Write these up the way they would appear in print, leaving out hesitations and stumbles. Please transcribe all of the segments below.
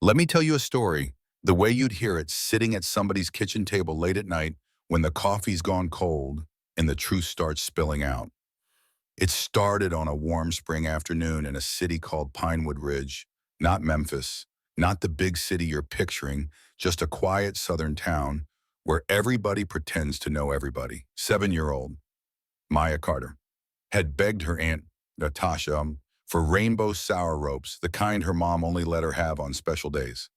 Let me tell you a story, the way you'd hear it sitting at somebody's kitchen table late at night when the coffee's gone cold and the truth starts spilling out. It started on a warm spring afternoon in a city called Pinewood Ridge, not Memphis, not the big city you're picturing, just a quiet southern town where everybody pretends to know everybody. 7-year-old Maya Carter had begged her aunt, Natasha, for rainbow sour ropes, the kind her mom only let her have on special days.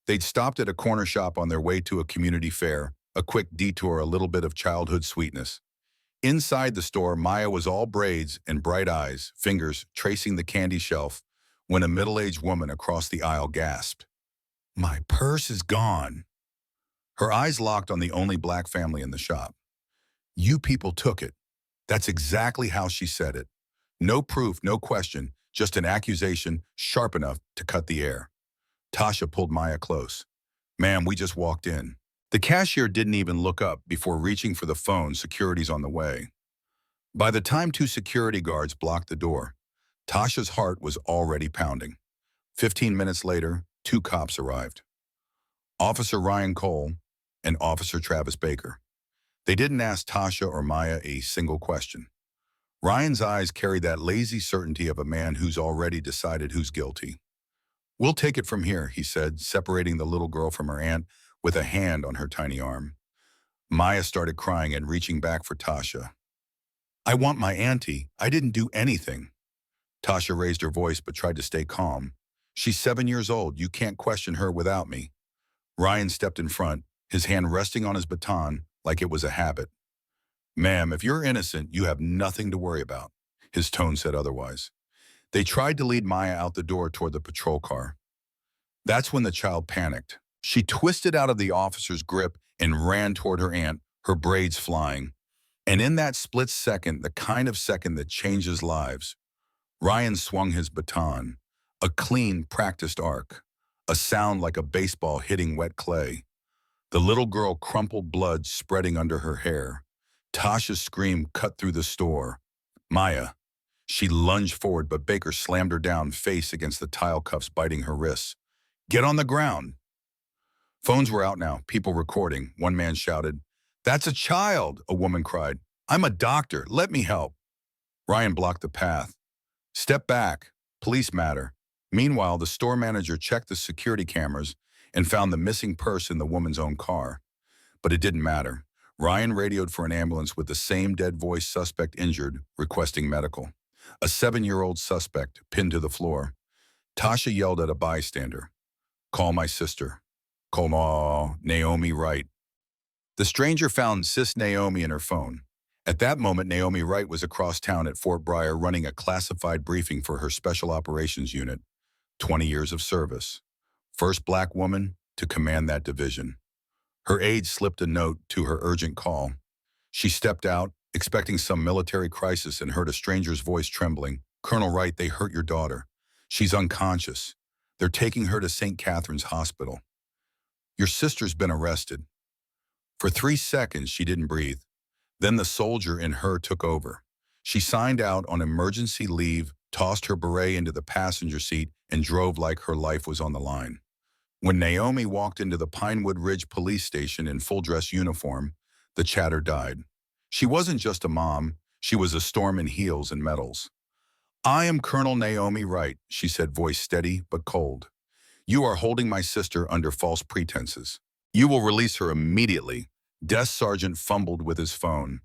They'd stopped at a corner shop on their way to a community fair, a quick detour, a little bit of childhood sweetness. Inside the store, Maya was all braids and bright eyes, fingers tracing the candy shelf, when a middle-aged woman across the aisle gasped, "My purse is gone." Her eyes locked on the only black family in the shop. "You people took it." That's exactly how she said it. No proof, no question, just an accusation sharp enough to cut the air. Tasha pulled Maya close. "Ma'am, we just walked in." The cashier didn't even look up before reaching for the phone. Security's on the way. By the time two security guards blocked the door, Tasha's heart was already pounding. 15 minutes later, two cops arrived. Officer Ryan Cole and Officer Travis Baker. They didn't ask Tasha or Maya a single question. Ryan's eyes carried that lazy certainty of a man who's already decided who's guilty. "We'll take it from here," he said, separating the little girl from her aunt with a hand on her tiny arm. Maya started crying and reaching back for Tasha. "I want my auntie. I didn't do anything." Tasha raised her voice but tried to stay calm. "She's 7 years old. You can't question her without me." Ryan stepped in front, his hand resting on his baton like it was a habit. "Ma'am, if you're innocent, you have nothing to worry about." His tone said otherwise. They tried to lead Maya out the door toward the patrol car. That's when the child panicked. She twisted out of the officer's grip and ran toward her aunt, her braids flying. And in that split second, the kind of second that changes lives, Ryan swung his baton, a clean, practiced arc, a sound like a baseball hitting wet clay. The little girl crumpled, blood spreading under her hair. Tasha's scream cut through the store. "Maya." She lunged forward, but Baker slammed her down, face against the tile cuffs biting her wrists. "Get on the ground." Phones were out now, people recording. One man shouted, "That's a child," a woman cried. "I'm a doctor, let me help." Ryan blocked the path. "Step back, police matter." Meanwhile, the store manager checked the security cameras and found the missing purse in the woman's own car. But it didn't matter. Ryan radioed for an ambulance with the same dead voice, "Suspect injured, requesting medical." A 7-year-old suspect pinned to the floor. Tasha yelled at a bystander, "Call my sister. Call Naomi Wright." The stranger found Sis Naomi in her phone. At that moment, Naomi Wright was across town at Fort Bryer running a classified briefing for her Special Operations Unit. 20 years of service. First black woman to command that division. Her aide slipped a note to her urgent call. She stepped out, expecting some military crisis, and heard a stranger's voice trembling. "Colonel Wright, they hurt your daughter. She's unconscious. They're taking her to St. Catherine's Hospital. Your sister's been arrested." For 3 seconds, she didn't breathe. Then the soldier in her took over. She signed out on emergency leave, tossed her beret into the passenger seat, and drove like her life was on the line. When Naomi walked into the Pinewood Ridge police station in full-dress uniform, the chatter died. She wasn't just a mom, she was a storm in heels and medals. "I am Colonel Naomi Wright," she said, voice steady but cold. "You are holding my sister under false pretenses. You will release her immediately." Desk Sergeant fumbled with his phone.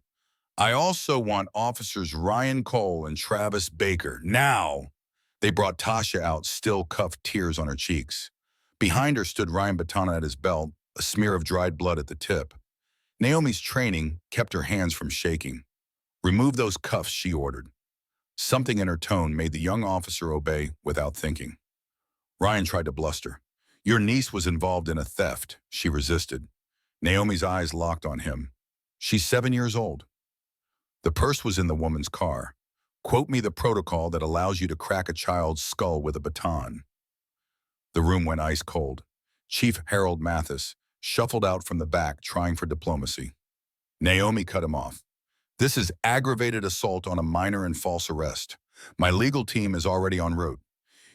"I also want Officers Ryan Cole and Travis Baker, now." They brought Tasha out, still cuffed, tears on her cheeks. Behind her stood Ryan Baton at his belt, a smear of dried blood at the tip. Naomi's training kept her hands from shaking. "Remove those cuffs," she ordered. Something in her tone made the young officer obey without thinking. Ryan tried to bluster. "Your niece was involved in a theft." She resisted. Naomi's eyes locked on him. "She's 7 years old." "The purse was in the woman's car. Quote me the protocol that allows you to crack a child's skull with a baton." The room went ice cold. Chief Harold Mathis shuffled out from the back, trying for diplomacy. Naomi cut him off. "This is aggravated assault on a minor and false arrest. My legal team is already en route.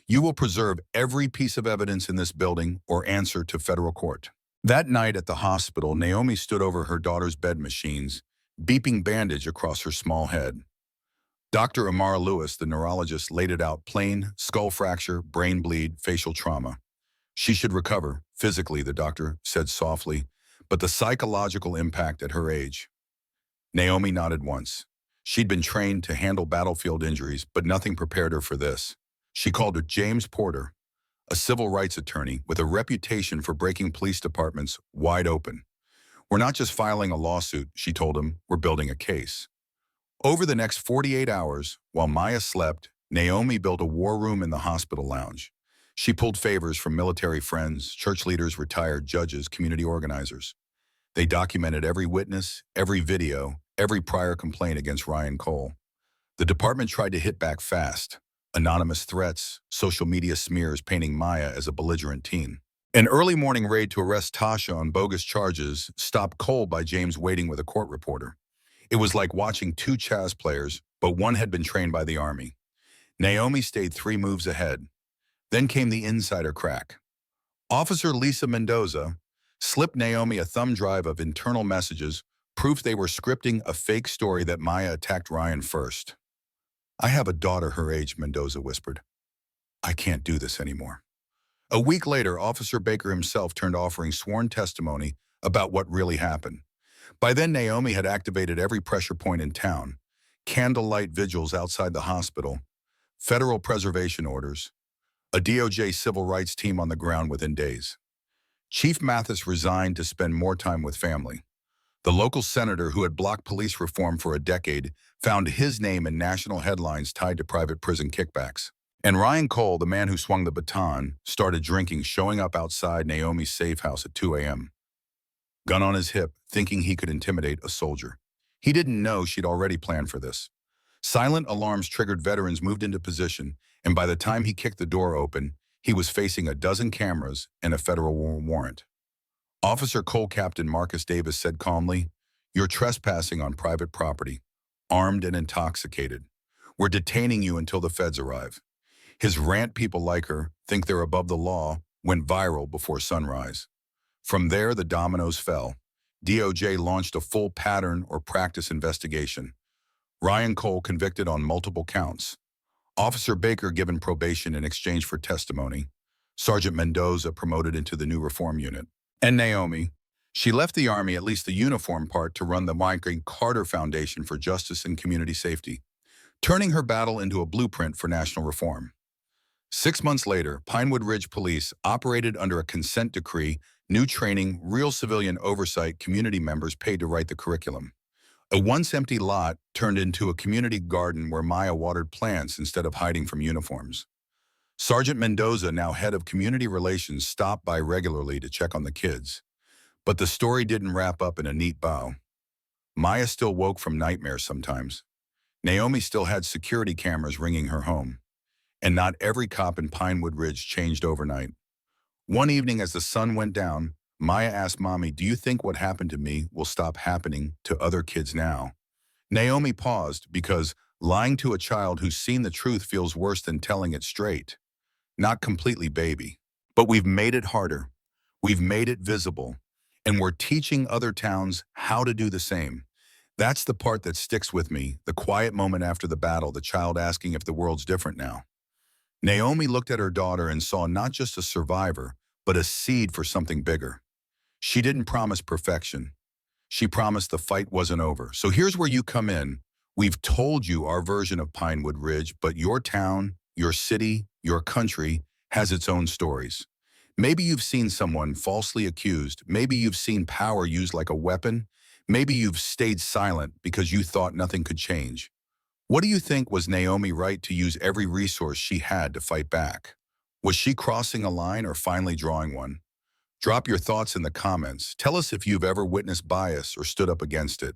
You will preserve every piece of evidence in this building or answer to federal court. That night at the hospital, Naomi stood over her daughter's bed machines, beeping bandage across her small head. Dr. Amara Lewis, the neurologist, laid it out plain: skull fracture, brain bleed, facial trauma. She should recover, physically, the doctor said softly, but the psychological impact at her age. Naomi nodded once. She'd been trained to handle battlefield injuries, but nothing prepared her for this. She called her James Porter, a civil rights attorney with a reputation for breaking police departments wide open. We're not just filing a lawsuit, she told him, we're building a case. Over the next 48 hours, while Maya slept, Naomi built a war room in the hospital lounge. She pulled favors from military friends, church leaders, retired judges, community organizers. They documented every witness, every video, every prior complaint against Ryan Cole. The department tried to hit back fast. Anonymous threats, social media smears painting Maya as a belligerent teen. An early morning raid to arrest Tasha on bogus charges stopped cold by James waiting with a court reporter. It was like watching two chess players, but one had been trained by the Army. Naomi stayed 3 moves ahead. Then came the insider crack. Officer Lisa Mendoza slipped Naomi a thumb drive of internal messages, proof they were scripting a fake story that Maya attacked Ryan first. I have a daughter her age, Mendoza whispered. I can't do this anymore. A week later, Officer Baker himself turned offering sworn testimony about what really happened. By then, Naomi had activated every pressure point in town: candlelight vigils outside the hospital, federal preservation orders, a DOJ civil rights team on the ground within days. Chief Mathis resigned to spend more time with family. The local senator who had blocked police reform for a decade found his name in national headlines tied to private prison kickbacks. And Ryan Cole, the man who swung the baton, started drinking, showing up outside Naomi's safe house at 2 a.m. Gun on his hip, thinking he could intimidate a soldier. He didn't know she'd already planned for this. Silent alarms triggered, veterans moved into position, and by the time he kicked the door open, he was facing a dozen cameras and a federal warrant. Officer Cole Captain Marcus Davis said calmly, "You're trespassing on private property, armed and intoxicated. We're detaining you until the feds arrive." His rant, "People like her, think they're above the law," went viral before sunrise. From there, the dominoes fell. DOJ launched a full pattern or practice investigation. Ryan Cole convicted on multiple counts. Officer Baker given probation in exchange for testimony. Sergeant Mendoza promoted into the new reform unit. And Naomi, she left the Army, at least the uniform part, to run the Michael Carter Foundation for Justice and Community Safety, turning her battle into a blueprint for national reform. 6 months later, Pinewood Ridge Police operated under a consent decree, new training, real civilian oversight, community members paid to write the curriculum. A once empty lot turned into a community garden where Maya watered plants instead of hiding from uniforms. Sergeant Mendoza, now head of community relations, stopped by regularly to check on the kids. But the story didn't wrap up in a neat bow. Maya still woke from nightmares sometimes. Naomi still had security cameras ringing her home. And not every cop in Pinewood Ridge changed overnight. One evening as the sun went down, Maya asked Mommy, "Do you think what happened to me will stop happening to other kids now?" Naomi paused because lying to a child who's seen the truth feels worse than telling it straight. Not completely, baby. But we've made it harder. We've made it visible. And we're teaching other towns how to do the same. That's the part that sticks with me, the quiet moment after the battle, the child asking if the world's different now. Naomi looked at her daughter and saw not just a survivor, but a seed for something bigger. She didn't promise perfection. She promised the fight wasn't over. So here's where you come in. We've told you our version of Pinewood Ridge, but your town, your city, your country has its own stories. Maybe you've seen someone falsely accused. Maybe you've seen power used like a weapon. Maybe you've stayed silent because you thought nothing could change. What do you think? Was Naomi right to use every resource she had to fight back? Was she crossing a line or finally drawing one? Drop your thoughts in the comments. Tell us if you've ever witnessed bias or stood up against it.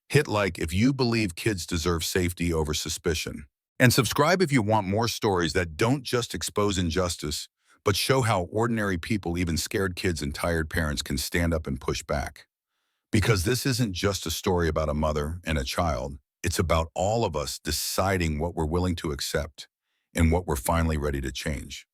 Hit like if you believe kids deserve safety over suspicion. And subscribe if you want more stories that don't just expose injustice, but show how ordinary people, even scared kids and tired parents, can stand up and push back. Because this isn't just a story about a mother and a child. It's about all of us deciding what we're willing to accept and what we're finally ready to change.